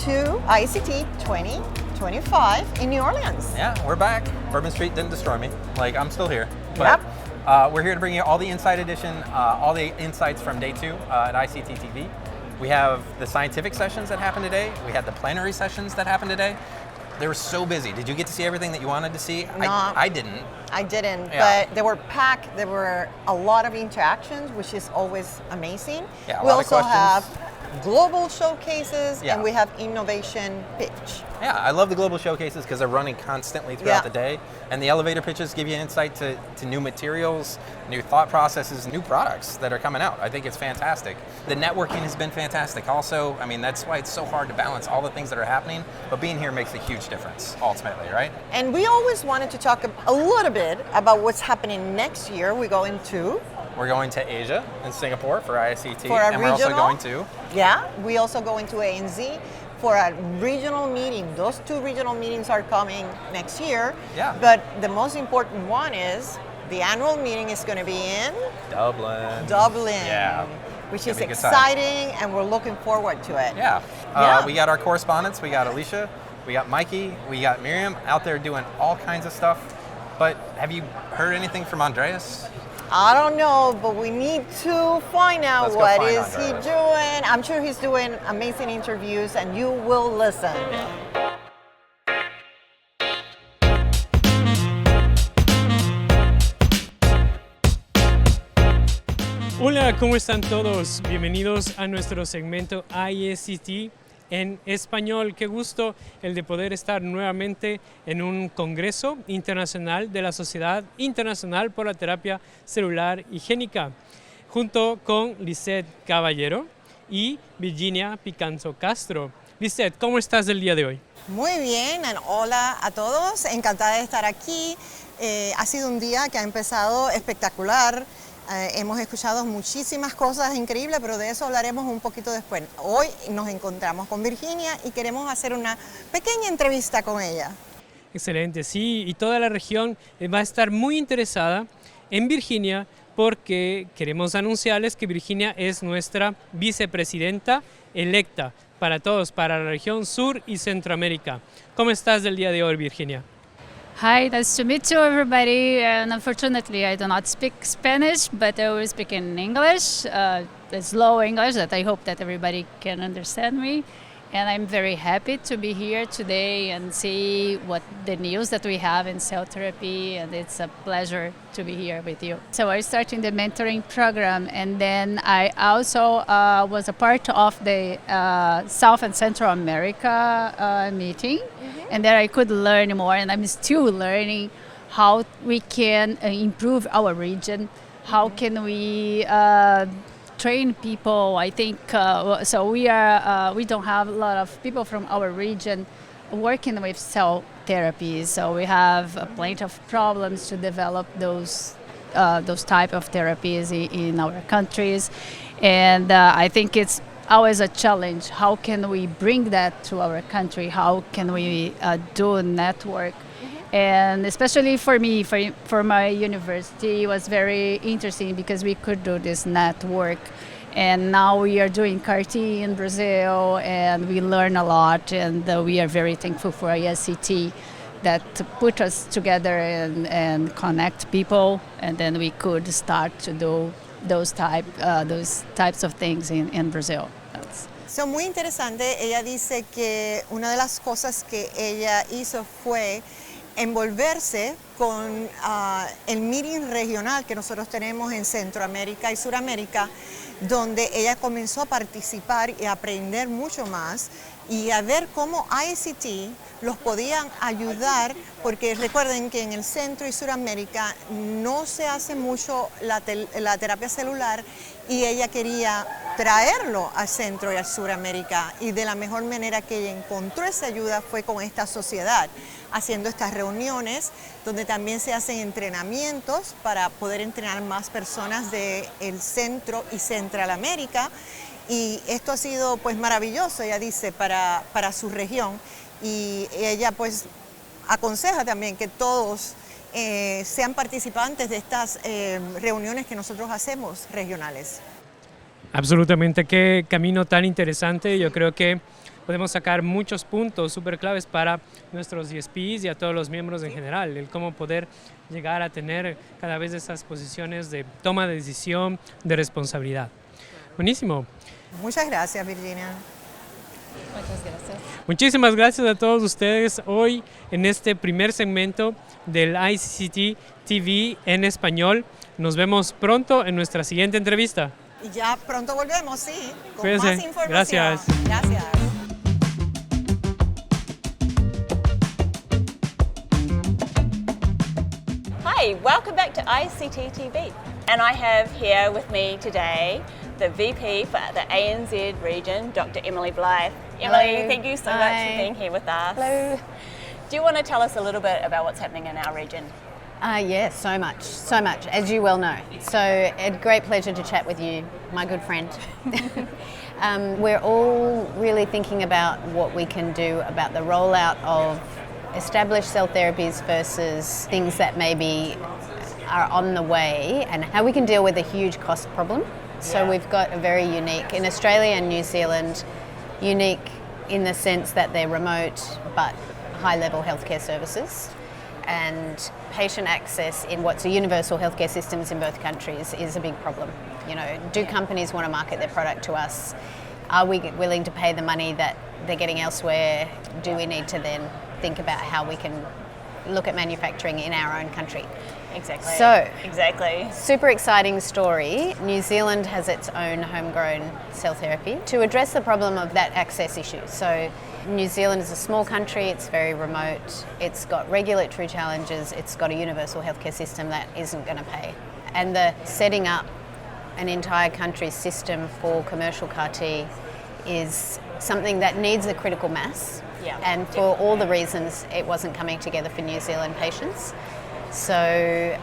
to ISCT 2025 in New Orleans. Yeah, we're back. Bourbon Street didn't destroy me. Like, I'm still here. But we're here to bring you all the Inside Edition, all the insights from day 2 at ISCT TV. We have the scientific sessions that happened today. We had the plenary sessions that happened today. They were so busy. Did you get to see everything that you wanted to see? No, I didn't. I didn't, but they were packed. There were a lot of interactions, which is always amazing. Yeah, we also have global showcases and we have innovation pitch. Yeah, I love the global showcases because they're running constantly throughout the day. And the elevator pitches give you insight to new materials, new thought processes, new products that are coming out. I think it's fantastic. The networking has been fantastic also. I mean, that's why it's so hard to balance all the things that are happening, but being here makes a huge difference ultimately, right? And we always wanted to talk a little bit about what's happening next year. We're going to Asia and Singapore for ISCT, for and we're also going to... Yeah, we also going to ANZ for a regional meeting. Those 2 regional meetings are coming next year. Yeah. But the most important one is the annual meeting is going to be in... Dublin. Yeah. Which is exciting, and we're looking forward to it. Yeah. We got our correspondents. We got Alicia. We got Mikey. We got Miriam out there doing all kinds of stuff. But have you heard anything from Andreas? I don't know, but we need to find out what is he doing. I'm sure he's doing amazing interviews, and you will listen. Hola, ¿cómo están todos? Bienvenidos a nuestro segmento ISCT en español. Qué gusto el de poder estar nuevamente en un congreso internacional de la Sociedad Internacional por la Terapia Celular Higiénica, junto con Lisette Caballero y Virginia Picanzo Castro. Lisette, ¿cómo estás el día de hoy? Muy bien, hola a todos, encantada de estar aquí. Ha sido un día que ha empezado espectacular. Hemos escuchado muchísimas cosas increíbles, pero de eso hablaremos un poquito después. Hoy nos encontramos con Virginia y queremos hacer una pequeña entrevista con ella. Excelente, sí, y toda la región va a estar muy interesada en Virginia porque queremos anunciarles que Virginia es nuestra vicepresidenta electa para todos, para la región Sur y Centroamérica. ¿Cómo estás del día de hoy, Virginia? Hi, nice to meet you, everybody. And unfortunately, I do not speak Spanish, but I will speak in English. Slow English that I hope that everybody can understand me. And I'm very happy to be here today and see what the news that we have in cell therapy, and it's a pleasure to be here with you. So I started the mentoring program, and then I also was a part of the South and Central America meeting, and there I could learn more, and I'm still learning how we can improve our region, how can we train people. I think so. We don't have a lot of people from our region working with cell therapy. So we have plenty of problems to develop those type of therapies in our countries, and I think it's always a challenge. How can we bring that to our country? How can we do a network? And especially for me, for my university, it was very interesting because we could do this network. And now we are doing CAR-T in Brazil, and we learn a lot. And we are very thankful for ISCT that put us together and connect people. And then we could start to do those types of things in Brazil. So, muy interesante. Ella dice que una de las cosas que ella hizo fue envolverse con el meeting regional que nosotros tenemos en Centroamérica y Suramérica, donde ella comenzó a participar y a aprender mucho más y a ver cómo ISCT los podían ayudar, porque recuerden que en el Centro y Suramérica no se hace mucho la terapia celular, y ella quería traerlo al Centro y al Suramérica, y de la mejor manera que ella encontró esa ayuda fue con esta sociedad, haciendo estas reuniones donde también se hacen entrenamientos para poder entrenar más personas del Centro y Centralamérica, y esto ha sido pues maravilloso, ella dice, para su región, y ella pues aconseja también que todos sean participantes de estas reuniones que nosotros hacemos regionales. Absolutamente, qué camino tan interesante. Yo creo que podemos sacar muchos puntos súper claves para nuestros DSPs y a todos los miembros en general, el cómo poder llegar a tener cada vez esas posiciones de toma de decisión, de responsabilidad. Buenísimo. Muchas gracias, Virginia. Muchas gracias. Muchísimas gracias a todos ustedes hoy en este primer segmento del ISCT TV en español. Nos vemos pronto en nuestra siguiente entrevista. Y ya pronto volvemos, sí, con Cuídense. más información. Gracias. Gracias. Hi, welcome back to ISCT TV. And I have here with me today the VP for the ANZ region, Dr. Emily Blythe. Emily, Hello. thank you so much Hi. for being here with us. Hello. Do you want to tell us a little bit about what's happening in our region? Yes, so much, as you well know. So, a great pleasure to chat with you, my good friend. We're all really thinking about what we can do about the rollout of established cell therapies versus things that maybe are on the way and how we can deal with a huge cost problem. So we've got a very unique, in Australia and New Zealand, unique in the sense that they're remote but high-level healthcare services. And patient access in what's a universal healthcare systems in both countries is a big problem. You know, do companies want to market their product to us? Are we willing to pay the money that they're getting elsewhere? Do we need to then think about how we can look at manufacturing in our own country? Exactly. So, exactly. super exciting story. New Zealand has its own homegrown cell therapy to address the problem of that access issue. So New Zealand is a small country, it's very remote, it's got regulatory challenges, it's got a universal healthcare system that isn't going to pay. And the setting up an entire country's system for commercial CAR T is something that needs a critical mass. Yeah, And for all the reasons it wasn't coming together for New Zealand patients. So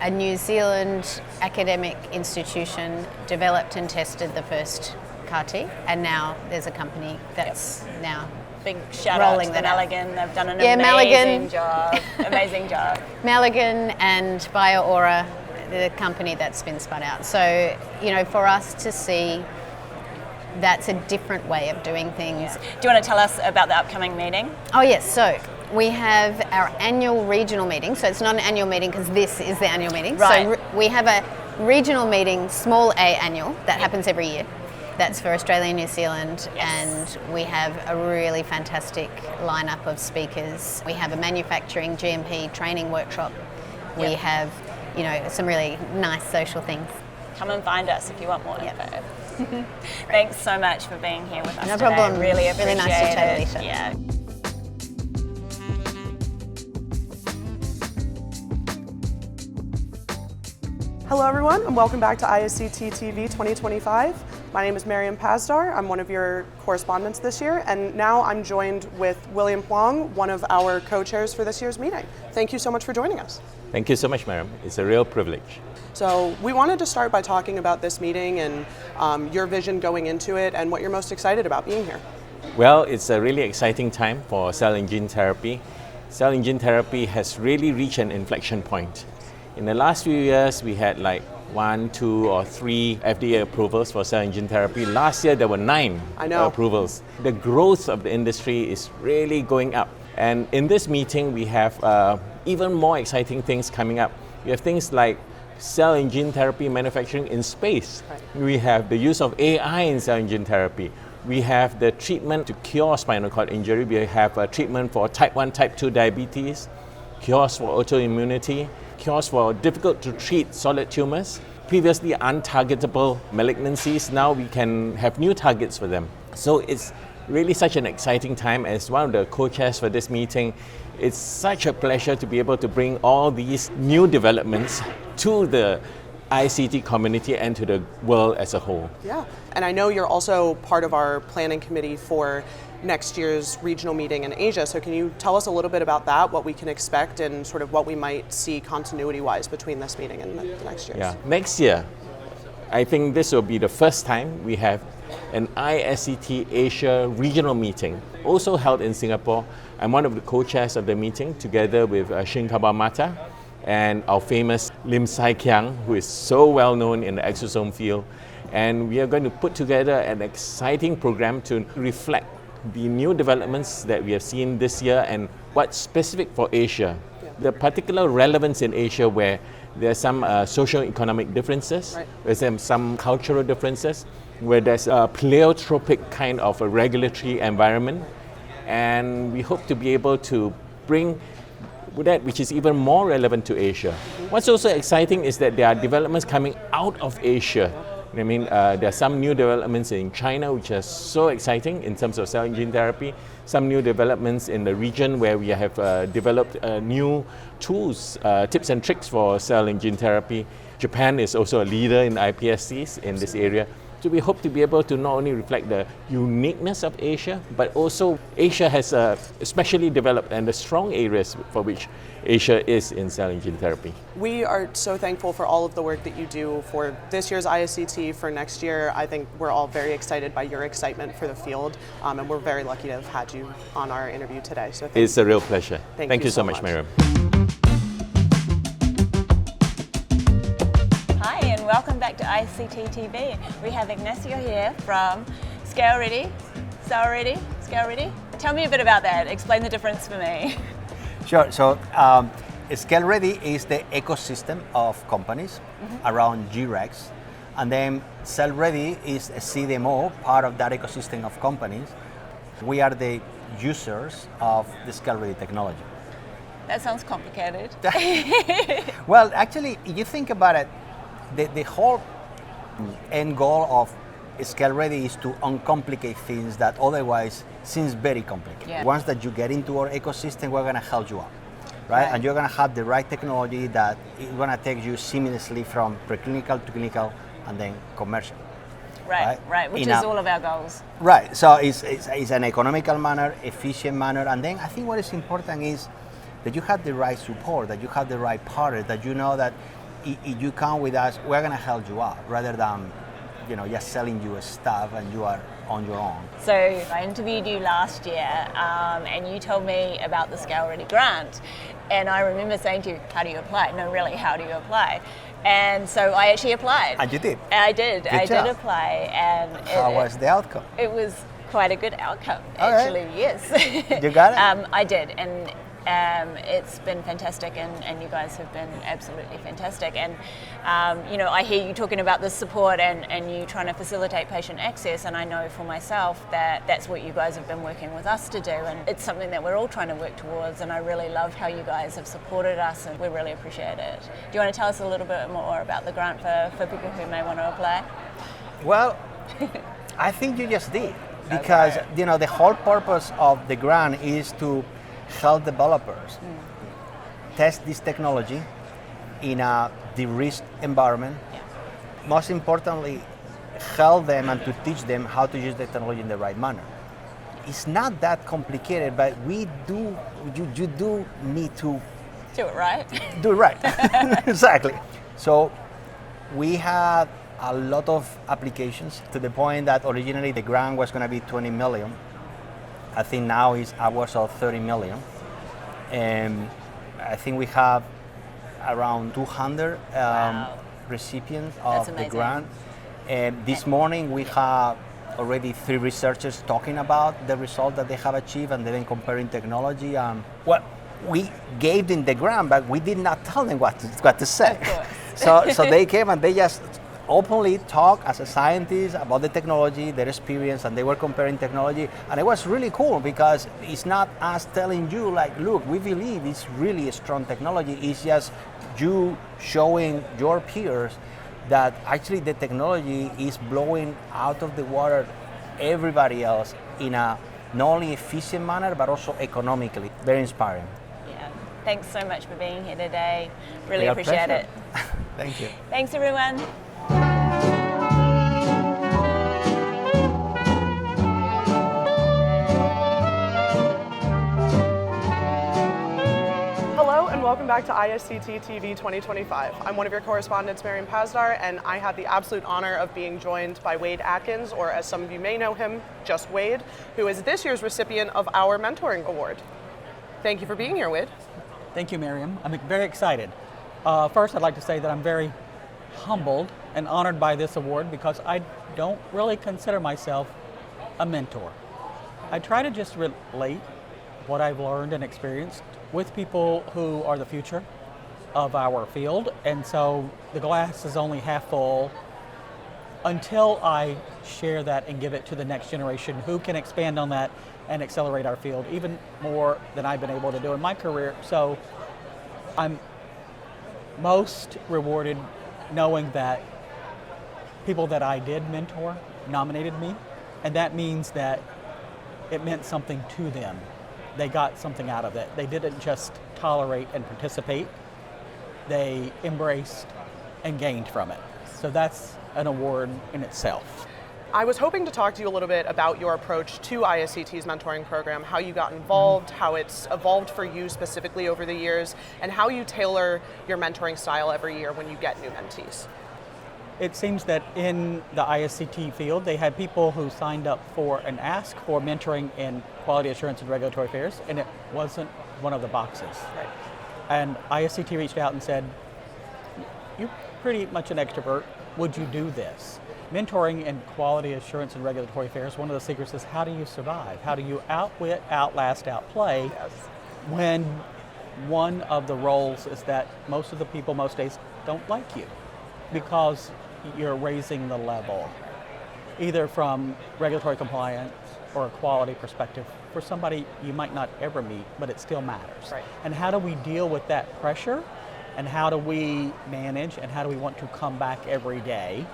a New Zealand academic institution developed and tested the first CAR T, and now there's a company that's now Big shout rolling out to the that out. Malligan. They've done an Yeah, amazing Malligan. job. Amazing job. Malligan and BioAura, the company that's been spun out. So, you know, for us to see that's a different way of doing things. Do you want to tell us about the upcoming meeting? Oh yes, so we have our annual regional meeting. So it's not an annual meeting because this is the annual meeting. Right. So we have a regional meeting, small a annual, that happens every year. That's for Australia and New Zealand, and we have a really fantastic lineup of speakers. We have a manufacturing GMP training workshop. We have, you know, some really nice social things. Come and find us if you want more info. Thanks so much for being here with us No today. problem. Really appreciate Really nice to chat, it. Alicia. Yeah. Hello everyone and welcome back to ISCT TV 2025. My name is Miriam Pazdar. I'm one of your correspondents this year, and now I'm joined with William Huang, one of our co-chairs for this year's meeting. Thank you so much for joining us. Thank you so much, Miriam. It's a real privilege. So we wanted to start by talking about this meeting and your vision going into it and what you're most excited about being here. Well, it's a really exciting time for cell and gene therapy. Cell and gene therapy has really reached an inflection point. In the last few years, we had like 1, 2, or 3 FDA approvals for cell and gene therapy. Last year, there were 9 approvals. The growth of the industry is really going up. And in this meeting, we have even more exciting things coming up. We have things like cell and gene therapy manufacturing in space. We have the use of AI in cell and gene therapy. We have the treatment to cure spinal cord injury. We have a treatment for type 1, type 2 diabetes, cures for autoimmunity, cures for difficult to treat solid tumors, previously untargetable malignancies. Now we can have new targets for them. So it's really such an exciting time. As one of the co-chairs for this meeting, it's such a pleasure to be able to bring all these new developments to the ICT community and to the world as a whole. Yeah, and I know you're also part of our planning committee for next year's regional meeting in Asia. So can you tell us a little bit about that, what we can expect and sort of what we might see continuity-wise between this meeting and the next year's? Yeah, next year, I think this will be the first time we have an ISCT Asia regional meeting, also held in Singapore. I'm one of the co-chairs of the meeting together with Shin Kabamata and our famous Lim Sai Kiang, who is so well known in the exosome field. And we are going to put together an exciting program to reflect the new developments that we have seen this year and what's specific for Asia. The particular relevance in Asia where there are some socio-economic differences, Right. there's some cultural differences, where there's a pleiotropic kind of a regulatory environment, and we hope to be able to bring that which is even more relevant to Asia. What's also exciting is that there are developments coming out of Asia. I mean, there are some new developments in China which are so exciting in terms of cell and gene therapy, some new developments in the region where we have developed new tools, tips and tricks for cell and gene therapy. Japan is also a leader in iPSCs in this area. So we hope to be able to not only reflect the uniqueness of Asia, but also Asia has especially developed and the strong areas for which Asia is in cell and gene therapy. We are so thankful for all of the work that you do for this year's ISCT, for next year. I think we're all very excited by your excitement for the field, and we're very lucky to have had you on our interview today. So It's a real pleasure. Thank you you so so much, much. Miriam. Hi, and welcome back to ISCT TV. We have Ignacio here from Scale Ready. Scale Ready? Scale Ready? Tell me a bit about that. Explain the difference for me. Sure. So, Scale Ready is the ecosystem of companies around G-Rex, and then Cell Ready is a CDMO, part of that ecosystem of companies. We are the users of the Scale Ready technology. That sounds complicated. Well, actually, you think about it, the whole end goal of Scale Ready is to uncomplicate things that otherwise seems very complicated. Yeah. Once that you get into our ecosystem, we're going to help you out, right? Right. And you're going to have the right technology that is going to take you seamlessly from preclinical to clinical and then commercial. Right, which In is a- all of our goals. Right. So it's an economical manner, efficient manner, and then I think what is important is that you have the right support, that you have the right partner, that you know that if you come with us, we're going to help you out, rather than just selling you stuff and you are on your own. So I interviewed you last year, and you told me about the Scale Ready grant, and I remember saying to you, "How do you apply?" No, really, how do you apply? And so I actually applied. And you did. I did. Good I job. did apply, and How was the outcome? It was quite a good outcome, All right. actually. Yes. You got it? I did, and it's been fantastic, and you guys have been absolutely fantastic. And I hear you talking about the support and you trying to facilitate patient access, and I know for myself that that's what you guys have been working with us to do, and it's something that we're all trying to work towards. And I really love how you guys have supported us, and we really appreciate it. Do you want to tell us a little bit more about the grant for people who may want to apply? Well, I think you just did, because the whole purpose of the grant is to help developers test this technology in a de-risked environment. Most importantly, help them and to teach them how to use the technology in the right manner. It's not that complicated, but you do need to Do it right. do it right. Exactly. So we had a lot of applications, to the point that originally the grant was going to be 20 million. I think now it's upwards of 30 million. And I think we have around 200 Wow. recipients That's of the amazing. grant. And this morning we have already 3 researchers talking about the result that they have achieved, and then comparing technology. Well, we gave them the grant, but we did not tell them what to say. Of course. So they came and they just openly talk as a scientist about the technology, their experience, and they were comparing technology. And it was really cool, because it's not us telling you, like, look, we believe it's really a strong technology. It's just you showing your peers that actually the technology is blowing out of the water everybody else in a not only efficient manner, but also economically. Very inspiring. Yeah. Thanks so much for being here today. Really Real appreciate pleasure. it. Thank you. Thanks, everyone. Hello and welcome back to ISCT TV 2025. I'm one of your correspondents, Miriam Pazdar, and I have the absolute honor of being joined by Wade Atkins, or as some of you may know him, just Wade, who is this year's recipient of our Mentoring Award. Thank you for being here, Wade. Thank you, Miriam. I'm very excited. First, I'd like to say that I'm very humbled and honored by this award, because I don't really consider myself a mentor. I try to just relate what I've learned and experienced with people who are the future of our field. And so the glass is only half full until I share that and give it to the next generation who can expand on that and accelerate our field even more than I've been able to do in my career. So I'm most rewarded knowing that people that I did mentor nominated me, and that means that it meant something to them. They got something out of it. They didn't just tolerate and participate, they embraced and gained from it. So that's an award in itself. I was hoping to talk to you a little bit about your approach to ISCT's mentoring program, how you got involved, how it's evolved for you specifically over the years, and how you tailor your mentoring style every year when you get new mentees. It seems that in the ISCT field, they had people who signed up for an ask for mentoring in quality assurance and regulatory affairs, and it wasn't one of the boxes. Right. And ISCT reached out and said, you're pretty much an extrovert, would you do this? Mentoring in quality assurance and regulatory affairs, one of the secrets is how do you survive? How do you outwit, outlast, outplay when one of the roles is that most of the people most days don't like you because you're raising the level, either from regulatory compliance or a quality perspective for somebody you might not ever meet, but it still matters. Right. And how do we deal with that pressure? And how do we manage and how do we want to come back every day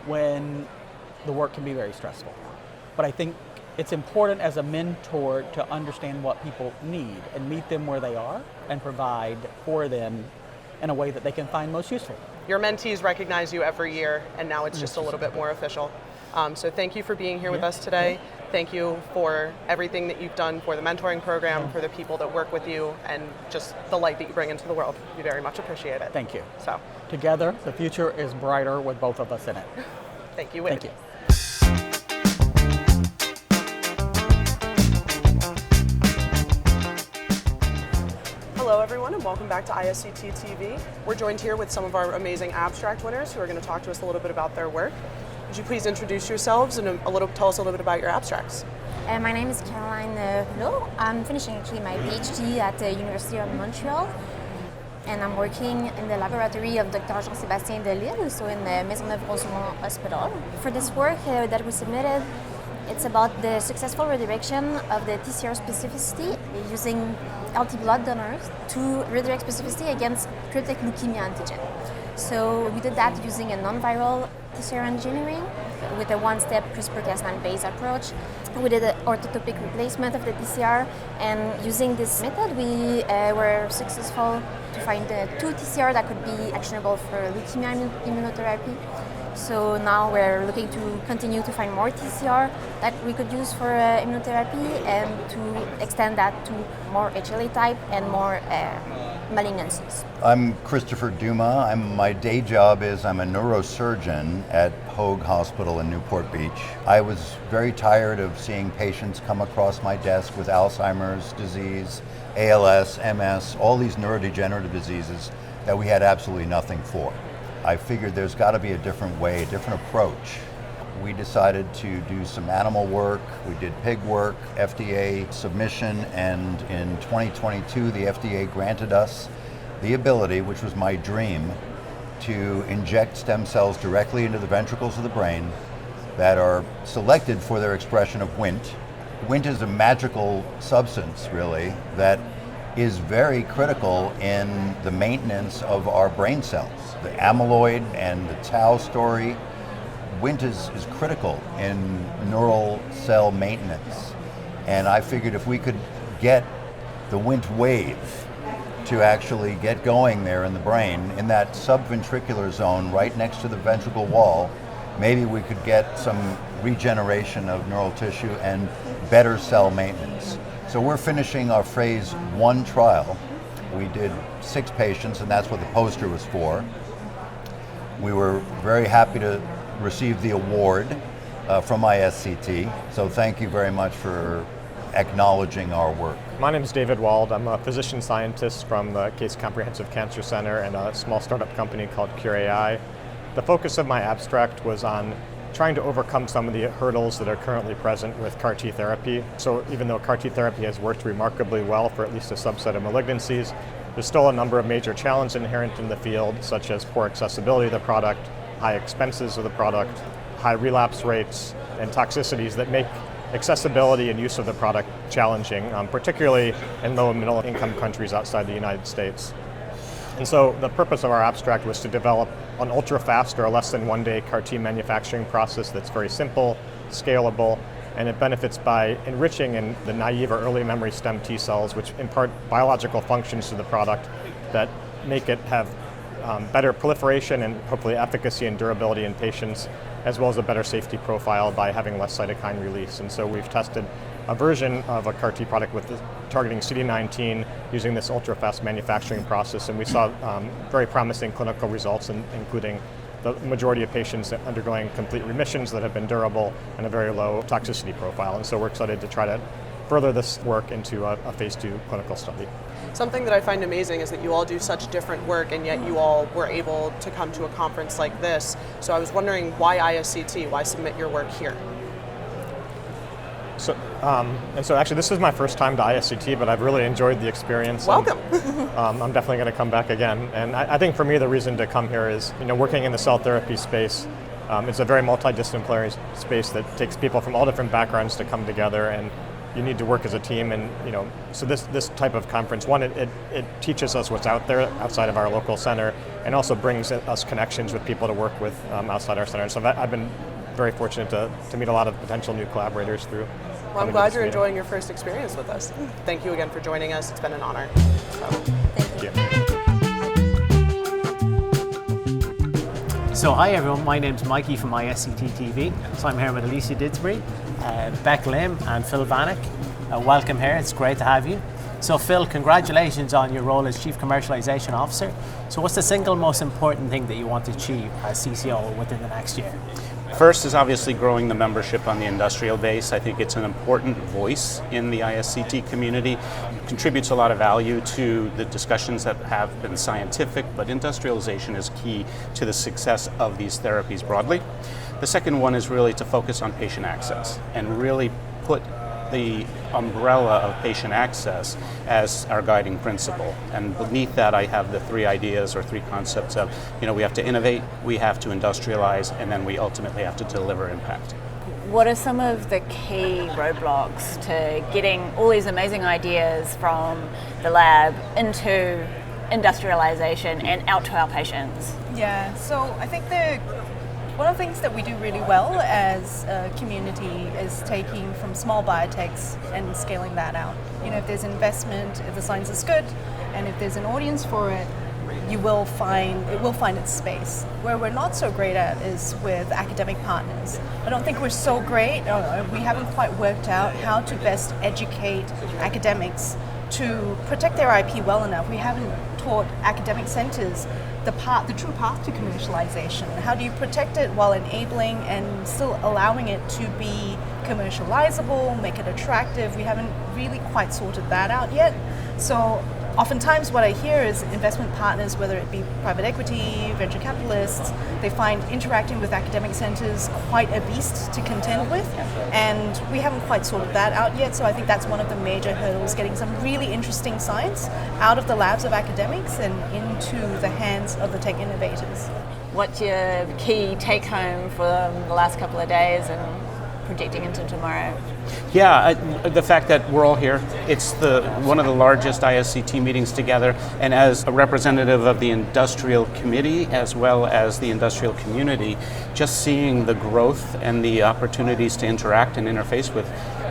when the work can be very stressful? But I think it's important as a mentor to understand what people need and meet them where they are and provide for them in a way that they can find most useful. Your mentees recognize you every year, and now it's just a little bit more official. So thank you for being here with us today. Thank you for everything that you've done for the mentoring program, for the people that work with you, and just the light that you bring into the world. We very much appreciate it. Thank you. So, together, the future is brighter with both of us in it. Thank you. Thank you. Hello everyone and welcome back to ISCT TV. We're joined here with some of our amazing abstract winners who are going to talk to us a little bit about their work. Would you please introduce yourselves and tell us a little bit about your abstracts? My name is Caroline Hulot. I'm finishing actually my PhD at the University of Montreal, and I'm working in the laboratory of Dr. Jean-Sébastien Delisle, so in the Maisonneuve-Rosemont Hospital. For this work that we submitted, it's about the successful redirection of the TCR specificity using healthy blood donors to redirect specificity against cryptic leukemia antigen. So we did that using a non-viral TCR engineering with a one-step CRISPR-Cas9 based approach. We did an orthotopic replacement of the TCR, and using this method we were successful to find two TCR that could be actionable for leukemia immunotherapy. So now we're looking to continue to find more TCR that we could use for immunotherapy and to extend that to more HLA type and more malignancies. I'm Christopher Duma. My day job is I'm a neurosurgeon at Hoag Hospital in Newport Beach. I was very tired of seeing patients come across my desk with Alzheimer's disease, ALS, MS, all these neurodegenerative diseases that we had absolutely nothing for. I figured there's got to be a different way, a different approach. We decided to do some animal work. We did pig work, FDA submission, and in 2022 the FDA granted us the ability, which was my dream, to inject stem cells directly into the ventricles of the brain that are selected for their expression of Wnt. Wnt is a magical substance, really, that is very critical in the maintenance of our brain cells. The amyloid and the tau story, Wnt is critical in neural cell maintenance. And I figured if we could get the Wnt wave to actually get going there in the brain, in that subventricular zone right next to the ventricle wall, maybe we could get some regeneration of neural tissue and better cell maintenance. So we're finishing our phase 1 trial. We did 6 patients, and that's what the poster was for. We were very happy to receive the award from ISCT, so thank you very much for acknowledging our work. My name is David Wald. I'm a physician scientist from the Case Comprehensive Cancer Center and a small startup company called Cure AI. The focus of my abstract was on trying to overcome some of the hurdles that are currently present with CAR T therapy. So even though CAR T therapy has worked remarkably well for at least a subset of malignancies, there's still a number of major challenges inherent in the field, such as poor accessibility of the product, high expenses of the product, high relapse rates, and toxicities that make accessibility and use of the product challenging, particularly in low and middle income countries outside the United States. And so the purpose of our abstract was to develop an ultra-fast or less than 1 day CAR T manufacturing process that's very simple, scalable, and it benefits by enriching in the naive or early memory stem T cells, which impart biological functions to the product that make it have better proliferation and hopefully efficacy and durability in patients, as well as a better safety profile by having less cytokine release. And so we've tested a version of a CAR T product with targeting CD19 using this ultra-fast manufacturing process, and we saw very promising clinical results, including the majority of patients undergoing complete remissions that have been durable and a very low toxicity profile. And so we're excited to try to further this work into a phase 2 clinical study. Something that I find amazing is that you all do such different work, and yet you all were able to come to a conference like this. So I was wondering, why ISCT? Why submit your work here? So actually this is my first time to ISCT, but I've really enjoyed the experience. Welcome. I'm definitely going to come back again. And I think for me the reason to come here is, working in the cell therapy space, it's a very multidisciplinary space that takes people from all different backgrounds to come together, and you need to work as a team. And so this type of conference, one, it teaches us what's out there outside of our local center, and also brings us connections with people to work with outside our center. And so I've been very fortunate to meet a lot of potential new collaborators through. Well, I'm glad you're enjoying your first experience with us. Thank you again for joining us. It's been an honor. Thank you. So hi everyone, my name's Mikey from ISCT TV. So I'm here with Alicia Didsbury, Beck Lim and Phil Vanek. Welcome here, it's great to have you. So Phil, congratulations on your role as Chief Commercialization Officer. So what's the single most important thing that you want to achieve as CCO within the next year? First is obviously growing the membership on the industrial base. I think it's an important voice in the ISCT community. It contributes a lot of value to the discussions that have been scientific, but industrialization is key to the success of these therapies broadly. The second one is really to focus on patient access and really put the umbrella of patient access as our guiding principle. And beneath that I have the 3 ideas or 3 concepts of, we have to innovate, we have to industrialize, and then we ultimately have to deliver impact. What are some of the key roadblocks to getting all these amazing ideas from the lab into industrialization and out to our patients? Yeah, so I think one of the things that we do really well as a community is taking from small biotechs and scaling that out. If there's investment, if the science is good, and if there's an audience for it, it will find its space. Where we're not so great at is with academic partners. I don't think we're so great, we haven't quite worked out how to best educate academics to protect their IP well enough. We haven't taught academic centers the true path to commercialization. How do you protect it while enabling and still allowing it to be commercializable, make it attractive? We haven't really quite sorted that out yet. So oftentimes what I hear is investment partners, whether it be private equity, venture capitalists, they find interacting with academic centers quite a beast to contend with, and we haven't quite sorted that out yet. So I think that's one of the major hurdles, getting some really interesting science out of the labs of academics and into the hands of the tech innovators. What's your key take home from the last couple of days and projecting into tomorrow? Yeah, the fact that we're all here, it's one of the largest ISCT meetings together, and as a representative of the industrial committee as well as the industrial community, just seeing the growth and the opportunities to interact and interface with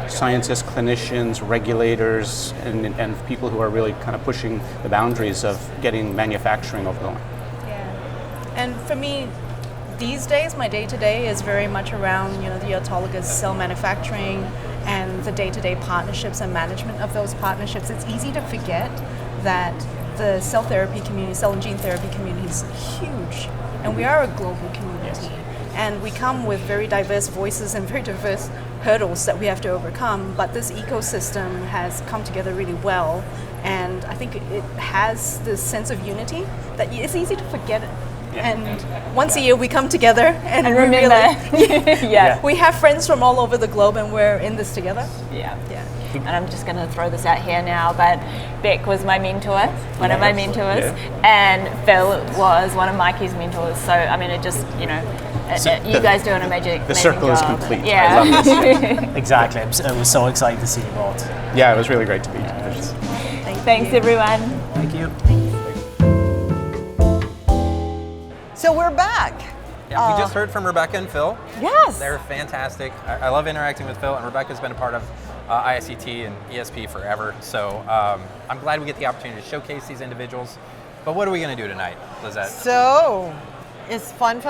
scientists, clinicians, regulators, and people who are really kind of pushing the boundaries of getting manufacturing going. Yeah, and for me, these days, my day-to-day is very much around, the autologous cell manufacturing and the day-to-day partnerships and management of those partnerships. It's easy to forget that the cell therapy community, cell and gene therapy community is huge, and we are a global community. And we come with very diverse voices and very diverse hurdles that we have to overcome, but this ecosystem has come together really well, and I think it has this sense of unity that it's easy to forget And once a year we come together and we remember. really, we have friends from all over the globe and we're in this together. Yeah. And I'm just going to throw this out here now, but Beck was my mentor, one of my mentors, and Phil was one of Mikey's mentors. So, I mean, it just, you know, you guys do an amazing The circle job. is complete. Yeah. I love this. Exactly. I was so excited to see you both. Yeah, it was really great to meet you. Thanks, everyone. Thank you. So we're back. Yeah, we just heard from Rebecca and Phil. Yes. They're fantastic. I love interacting with Phil, and Rebecca's been a part of ISCT and ESP forever. So I'm glad we get the opportunity to showcase these individuals. But what are we going to do tonight, Lizette? So it's fun.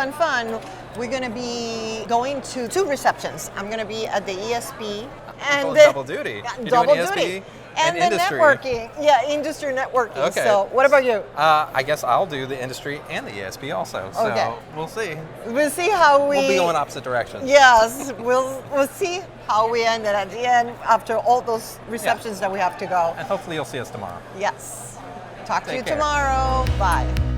We're going to be going to 2 receptions. I'm going to be at the ESP and double duty. You're double doing ESP duty. And the industry. networking. Yeah, industry networking. Okay. So what about you? I guess I'll do the industry and the ESP also. So Okay. we'll see. We'll see how We'll be going opposite directions. Yes, we'll see how we end at the end after all those receptions that we have to go. And hopefully you'll see us tomorrow. Yes. Talk to you Take care. tomorrow. Bye.